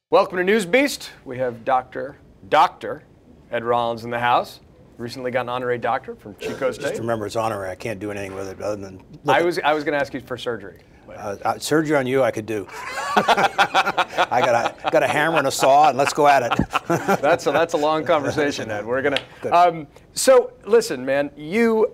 Welcome to NewsBeast. We have Dr. Ed Rollins in the house. Recently got an honorary doctorate from Chico State. Just remember, it's honorary. I can't do anything with it other than I was going to ask you for surgery. Surgery on you, I could do. I got a hammer and a saw, and let's go at it. That's a long conversation, Ed. We're gonna. So listen, man, you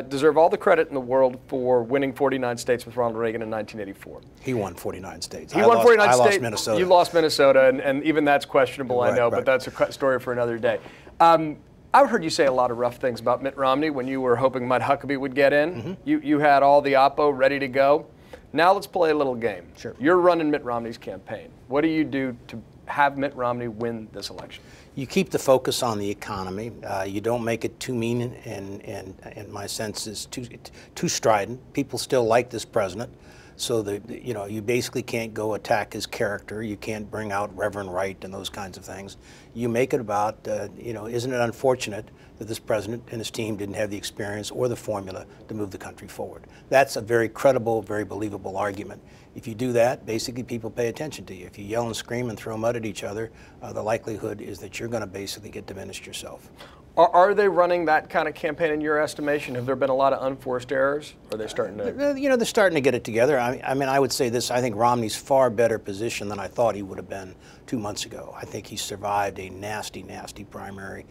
deserve all the credit in the world for winning 49 states with Ronald Reagan in 1984. He won 49 states. He won 49 states. I lost Minnesota. You lost Minnesota, and even that's questionable, I know, but that's a story for another day. I've heard you say a lot of rough things about Mitt Romney when you were hoping Mike Huckabee would get in. Mm-hmm. You had all the oppo ready to go. Now let's play a little game. Sure. You're running Mitt Romney's campaign. What do you do to have Mitt Romney win this election? You keep the focus on the economy. You don't make it too mean, and my sense is too strident. People still like this president, so that you basically can't go attack his character. You can't bring out Reverend Wright and those kinds of things. You make it about isn't it unfortunate that this president and his team didn't have the experience or the formula to move the country forward. That's a very credible, very believable argument. If you do that, basically people pay attention to you. If you yell and scream and throw mud at each other, the likelihood is that you're going to basically get diminished yourself. Are they running that kind of campaign in your estimation? Have there been a lot of unforced errors? Or are they starting to? They're starting to get it together. I mean, I would say this. I think Romney's far better positioned than I thought he would have been 2 months ago. I think he survived a nasty, nasty primary.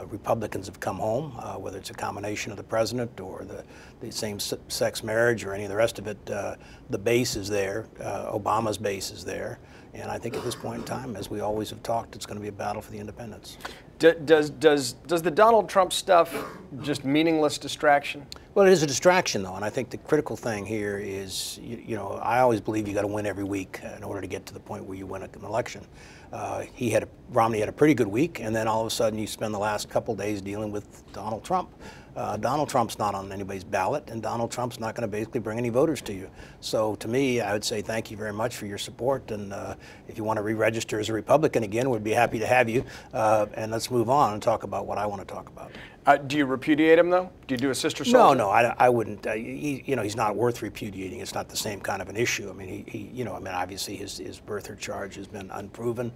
Republicans have come home, whether it's a combination of the president or the same-sex marriage or any of the rest of it. The base is there. Obama's base is there. And I think at this point in time, as we always have talked, it's going to be a battle for the independents. Does the Donald Trump stuff just meaningless distraction? Well, it is a distraction, though, and I think the critical thing here is, I always believe you got to win every week in order to get to the point where you win an election. Romney had a pretty good week, and then all of a sudden you spend the last couple days dealing with Donald Trump. Donald Trump's not on anybody's ballot, and Donald Trump's not going to basically bring any voters to you. So to me, I would say thank you very much for your support, and if you want to re-register as a Republican again, we'd be happy to have you, and let's move on and talk about what I want to talk about. Do you repudiate him, though? Do you do a sister soldier? No, I wouldn't. He's not worth repudiating. It's not the same kind of an issue. I mean, obviously his birther charge has been unproven.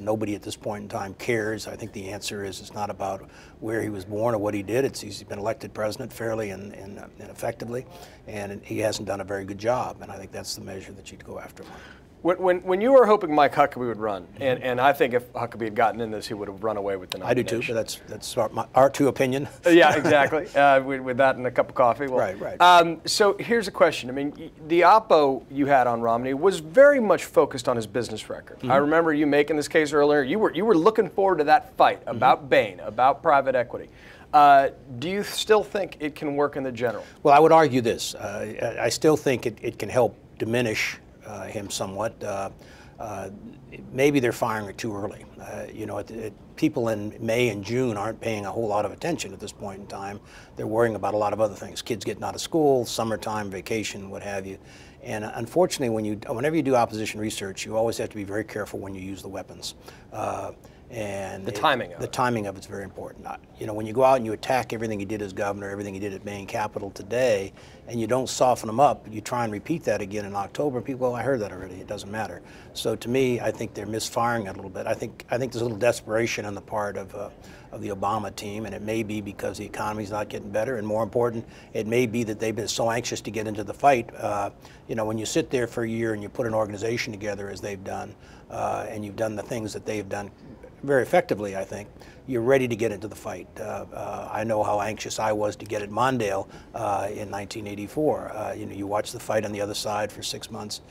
Nobody at this point in time cares. I think the answer is it's not about where he was born or what he did. He's been elected president fairly and effectively, and he hasn't done a very good job. And I think that's the measure that you'd go after him on. When you were hoping Mike Huckabee would run, and I think if Huckabee had gotten in this, he would have run away with the nomination. I do too, but that's our true opinion. Yeah, exactly. With that and a cup of coffee. Well, right. So here's a question. I mean, the oppo you had on Romney was very much focused on his business record. I remember you making this case earlier. You were looking forward to that fight about Bain, about private equity. Do you still think it can work in the general? Well, I would argue this. I still think it can help diminish him somewhat. Maybe they're firing it too early. People in May and June aren't paying a whole lot of attention at this point in time. They're worrying about a lot of other things. Kids getting out of school, summertime, vacation, what have you. And unfortunately, whenever you do opposition research, you always have to be very careful when you use the weapons. And the timing of it's very important. When you go out and you attack everything he did as governor, everything he did at Maine Capitol today, and you don't soften him up, you try and repeat that again in October, people go, I heard that already, it doesn't matter. So to me, I think they're misfiring it a little bit. I think there's a little desperation on the part of the Obama team, and it may be because the economy's not getting better, and more important, it may be that they've been so anxious to get into the fight. When you sit there for a year and you put an organization together as they've done, and you've done the things that they've done very effectively, I think, you're ready to get into the fight. I know how anxious I was to get at Mondale in 1984. You watch the fight on the other side for 6 months,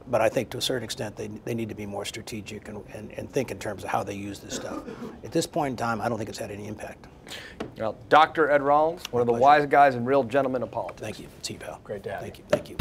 but I think to a certain extent they need to be more strategic and think in terms of how they use this stuff. At this point in time, I don't think it's had any impact. Well, Dr. Ed Rollins, one of the wise guys and real gentlemen of politics. Thank you. See you, pal. Great to have you. Thank you.